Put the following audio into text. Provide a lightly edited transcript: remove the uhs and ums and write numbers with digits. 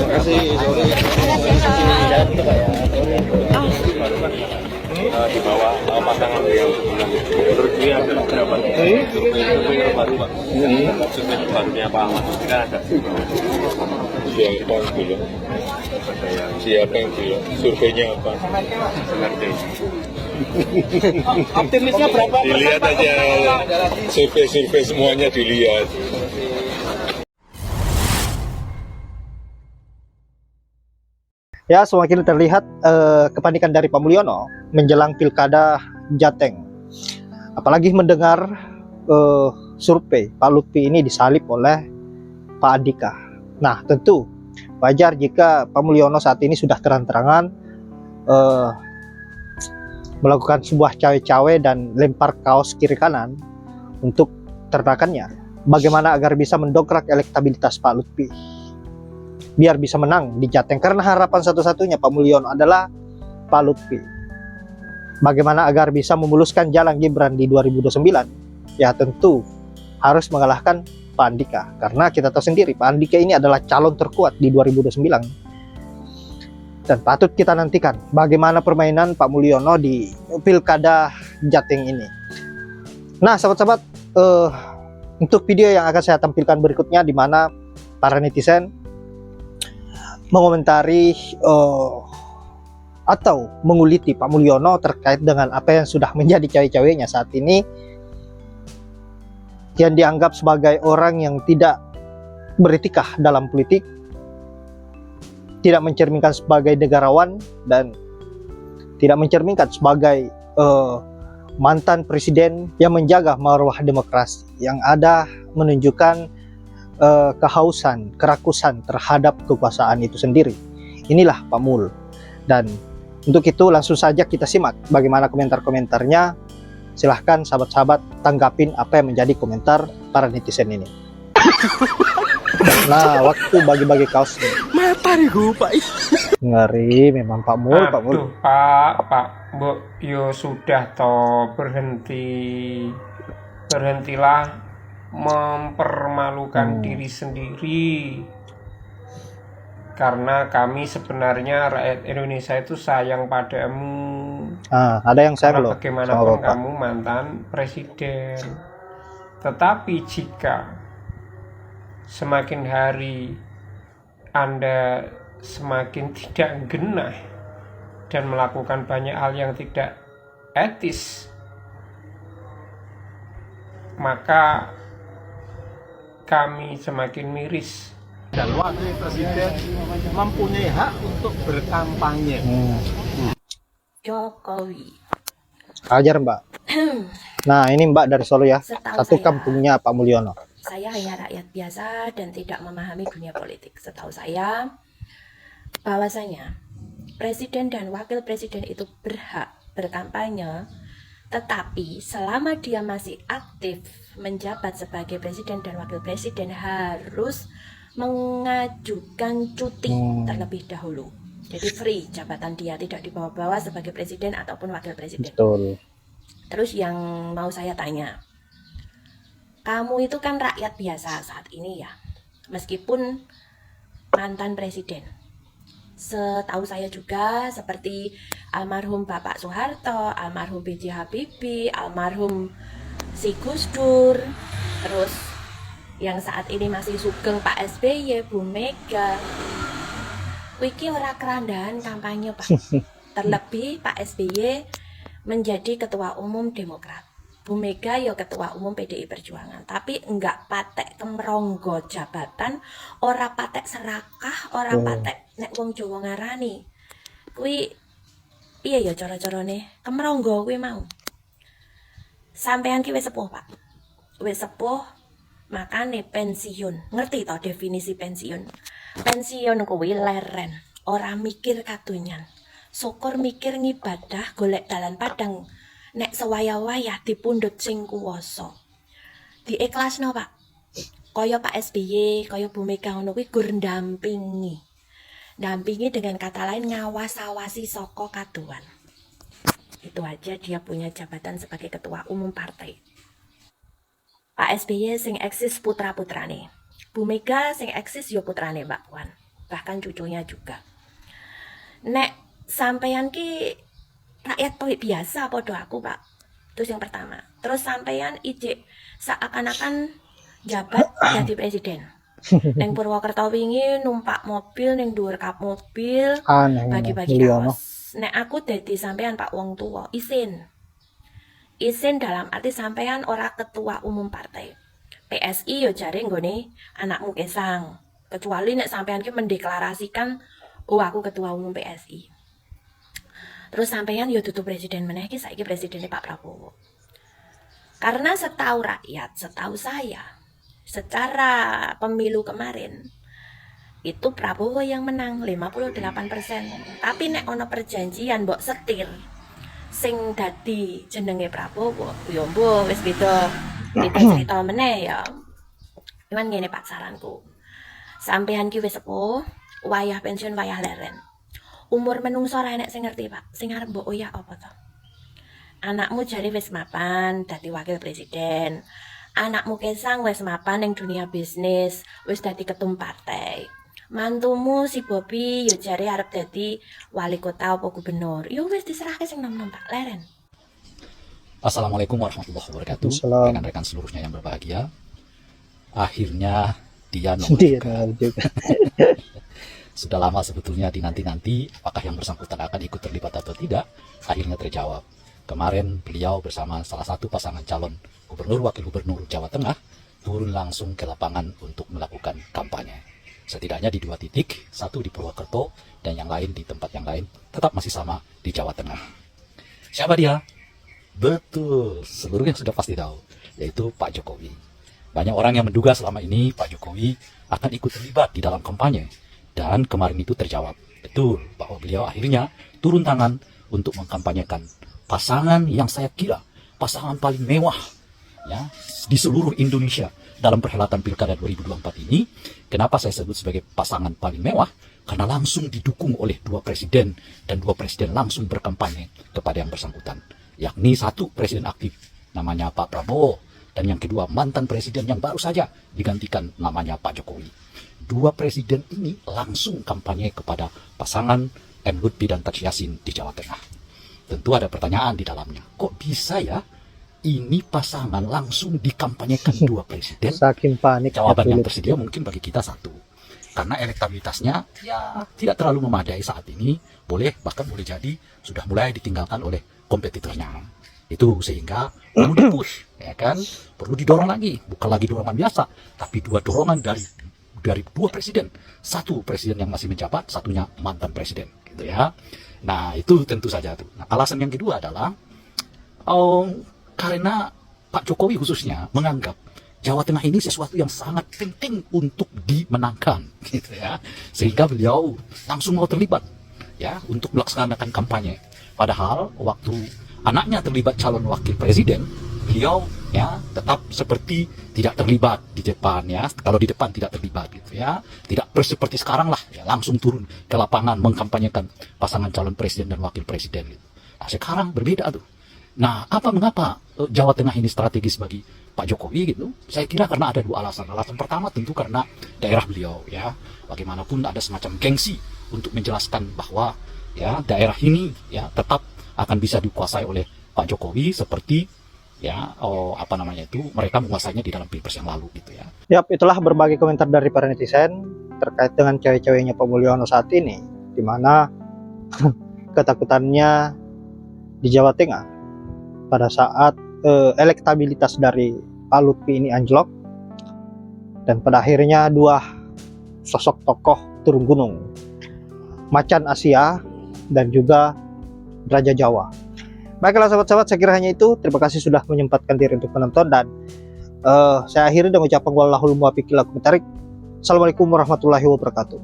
Makasih, sore. Jalan itu Pak ya. Di bawah pasangan yang menurut dia ada berapa? Survei terbaru Pak. Survei terbarunya Pak Ahmad itu kan ada. Siapa yang bilang? Siapa yang bilang? Surveinya apa? Optimisnya berapa? Dilihat aja, survei semuanya dilihat. Ya, semakin terlihat kepanikan dari Pak Mulyono menjelang Pilkada Jateng. Apalagi mendengar survei Pak Lutfi ini disalip oleh Pak Andika. Nah, tentu wajar jika Pak Mulyono saat ini sudah terang-terangan melakukan sebuah cawe-cawe dan lempar kaos kiri kanan untuk ternakannya. Bagaimana agar bisa mendongkrak elektabilitas Pak Lutfi biar bisa menang di Jateng, karena harapan satu-satunya Pak Mulyono adalah Pak Lutfi. Bagaimana agar bisa memuluskan jalan Gibran di 2029? Ya tentu harus mengalahkan Pak Andika, karena kita tahu sendiri Pak Andika ini adalah calon terkuat di 2029. Dan patut kita nantikan bagaimana permainan Pak Mulyono di Pilkada Jateng ini. Nah, sahabat-sahabat, untuk video yang akan saya tampilkan berikutnya, di mana para netizen mengomentari atau menguliti Pak Mulyono terkait dengan apa yang sudah menjadi cawe-cawenya saat ini, yang dianggap sebagai orang yang tidak beretika dalam politik, tidak mencerminkan sebagai negarawan, dan tidak mencerminkan sebagai mantan presiden yang menjaga marwah demokrasi, yang ada menunjukkan kehausan, kerakusan terhadap kekuasaan itu sendiri. Inilah Pak Mul. Dan untuk itu langsung saja kita simak bagaimana komentar-komentarnya. Silahkan sahabat-sahabat tanggapin apa yang menjadi komentar para netizen ini. Nah, waktu bagi-bagi kaos nih. Mata nih gue Pak. Ngeri memang Pak Mul, Pak Mul. Pak, Bu, yo sudah toh, berhentilah mempermalukan diri sendiri, karena kami sebenarnya rakyat Indonesia itu sayang padamu. Ada yang sayang loh. Bagaimanapun kamu mantan presiden, tetapi jika semakin hari Anda semakin tidak genah dan melakukan banyak hal yang tidak etis, maka kami semakin miris. Dan wakil presiden mempunyai hak untuk berkampanye. Jokowi. Ajar Mbak. Nah, ini Mbak dari Solo ya. Satu saya, kampungnya Pak Mulyono. Saya hanya rakyat biasa dan tidak memahami dunia politik. Setahu saya, bahwasanya presiden dan wakil presiden itu berhak berkampanye, tetapi selama dia masih aktif menjabat sebagai presiden dan wakil presiden harus mengajukan cuti terlebih dahulu. Jadi free jabatan dia, tidak dibawa-bawa sebagai presiden ataupun wakil presiden. Betul. Terus yang mau saya tanya, kamu itu kan rakyat biasa saat ini ya, meskipun mantan presiden. Setahu saya juga seperti almarhum Bapak Soeharto, almarhum B.J. Habibie, almarhum si Gus Dur, terus yang saat ini masih sugeng Pak SBY, Bu Mega. Wiki ora kerandahan kampanye Pak. Terlebih Pak SBY menjadi ketua umum Demokrat, Bu Mega ya ketua umum PDI Perjuangan, tapi enggak patek kemronggo jabatan, ora patek serakah, ora patek nek wong Jawa ngarani. Kuwi piye ya cara-carane? Kemronggo kuwi mau. Sampeyan ki wis sepuh, Pak. Wis sepuh, makane pensiun. Ngerti toh definisi pensiun? Pensiun kuwi leren, ora mikir katunyan. Syukur mikir ngibadah golek dalan padang. Nek sewaya-wayah dipundhut sing kuwasa. Diikhlasno, Pak. Kaya Pak SBY, kaya Bu Mega ngono kuwi gur ndampingi. Ndampingi dengan kata lain ngawas-awasi saka kaduan. Itu aja dia punya jabatan sebagai ketua umum partai. Pak SBY sing eksis putra-putrane. Bu Mega sing eksis ya putrane Mbak Puan. bahkan cucunya juga. Nek sampeyan ki rakyat biasa podo aku Pak. Terus yang pertama. Terus sampeyan ijek seakan-akan jabat jadi presiden. Neng Purwokerto wingi numpak mobil neng dhuwur kap mobil Aneh, bagi-bagi Mulyono. kaos. Nek aku dadi sampeyan Pak wong tua, izin. Izin dalam arti sampeyan ora ketua umum partai. PSI yo jare nggone anakmu Kesang. Kecuali nek sampeyan ki mendeklarasikan oh aku ketua umum PSI. Terus sampeyan yo dudu presiden meneh ki saiki presidennya Pak Prabowo. Karena setahu rakyat, setahu saya, secara pemilu kemarin itu Prabowo yang menang 58%. Tapi nek ono perjanjian mbok setir sing dadi jenenge Prabowo, yo mbok wis beda cerita meneh ya. Cuman ngene Pak saranku. Sampeyan ki wis sepuh, wayah pensiun wayah leren. Umur menungso ora enek sing ngerti, Pak. Sing arep mbok oyah apa to? Anakmu jare wis mapan dadi wakil presiden. Anakmu Kesang wis mapan ning dunia bisnis, wis dadi ketum partai. Mantumu si Bobi yo jare arep dadi wali kota apa gubernur. Yo wis diserahke sing nom-nom Pak leren. Assalamualaikum warahmatullahi wabarakatuh. Assalam. Rekan-rekan seluruhnya yang berbahagia. Akhirnya dia Dia nongol juga. juga. Sudah lama sebetulnya dinanti-nanti apakah yang bersangkutan akan ikut terlibat atau tidak. Akhirnya terjawab. Kemarin beliau bersama salah satu pasangan calon gubernur wakil gubernur Jawa Tengah turun langsung ke lapangan untuk melakukan kampanye. Setidaknya di 2 titik, satu di Purwokerto dan yang lain di tempat yang lain, tetap masih sama di Jawa Tengah. Siapa dia? Betul, seluruhnya sudah pasti tahu, yaitu Pak Jokowi. Banyak orang yang menduga selama ini Pak Jokowi akan ikut terlibat di dalam kampanye. Dan kemarin itu terjawab. Betul, bahwa beliau akhirnya turun tangan untuk mengkampanyekan pasangan yang saya kira pasangan paling mewah ya di seluruh Indonesia dalam perhelatan Pilkada 2024 ini. Kenapa saya sebut sebagai pasangan paling mewah? Karena langsung didukung oleh 2 presiden dan 2 presiden langsung berkampanye kepada yang bersangkutan. Yakni 1 presiden aktif namanya Pak Prabowo dan yang kedua mantan presiden yang baru saja digantikan namanya Pak Jokowi. 2 presiden ini langsung kampanye kepada pasangan M. Lutfi dan Tads Yassin di Jawa Tengah. Tentu ada pertanyaan di dalamnya. Kok bisa ya ini pasangan langsung dikampanyekan 2 presiden? Saking panik. Jawaban yang tersedia mungkin bagi kita satu. Karena elektabilitasnya ya tidak terlalu memadai saat ini. Bahkan boleh jadi sudah mulai ditinggalkan oleh kompetitornya. Itu sehingga perlu dipush, ya kan? Perlu didorong lagi. Bukan lagi dorongan biasa, tapi 2 dorongan dari 2 presiden. 1 presiden yang masih menjabat, 1-nya mantan presiden, gitu ya. Nah, itu tentu saja tuh. Nah, alasan yang kedua adalah karena Pak Jokowi khususnya menganggap Jawa Tengah ini sesuatu yang sangat penting untuk dimenangkan, gitu ya. Sehingga beliau langsung mau terlibat, ya, untuk melaksanakan kampanye. Padahal waktu anaknya terlibat calon wakil presiden, beliau ya tetap seperti tidak terlibat di depan ya. Kalau di depan tidak terlibat gitu ya. Tidak seperti sekarang lah ya, langsung turun ke lapangan mengkampanyekan pasangan calon presiden dan wakil presiden gitu. Nah, sekarang berbeda tuh. Nah, mengapa Jawa Tengah ini strategis bagi Pak Jokowi gitu? Saya kira karena ada 2 alasan. Alasan pertama tentu karena daerah beliau ya. Bagaimanapun ada semacam gengsi untuk menjelaskan bahwa ya daerah ini ya tetap akan bisa dikuasai oleh Pak Jokowi seperti ya mereka menguasainya di dalam Pilpres yang lalu gitu ya. Yap, itulah berbagai komentar dari para netizen terkait dengan cewek-ceweknya Pak Mulyono saat ini, di mana ketakutannya di Jawa Tengah pada saat elektabilitas dari Pak Lutfi ini anjlok dan pada akhirnya 2 sosok tokoh turun gunung, Macan Asia dan juga Raja Jawa. Baiklah sahabat-sahabat, saya kira hanya itu. Terima kasih sudah menyempatkan diri untuk menonton dan saya akhiri dengan ucapan wallahul muwaffiq ila aqwamit thoriq. Assalamualaikum warahmatullahi wabarakatuh.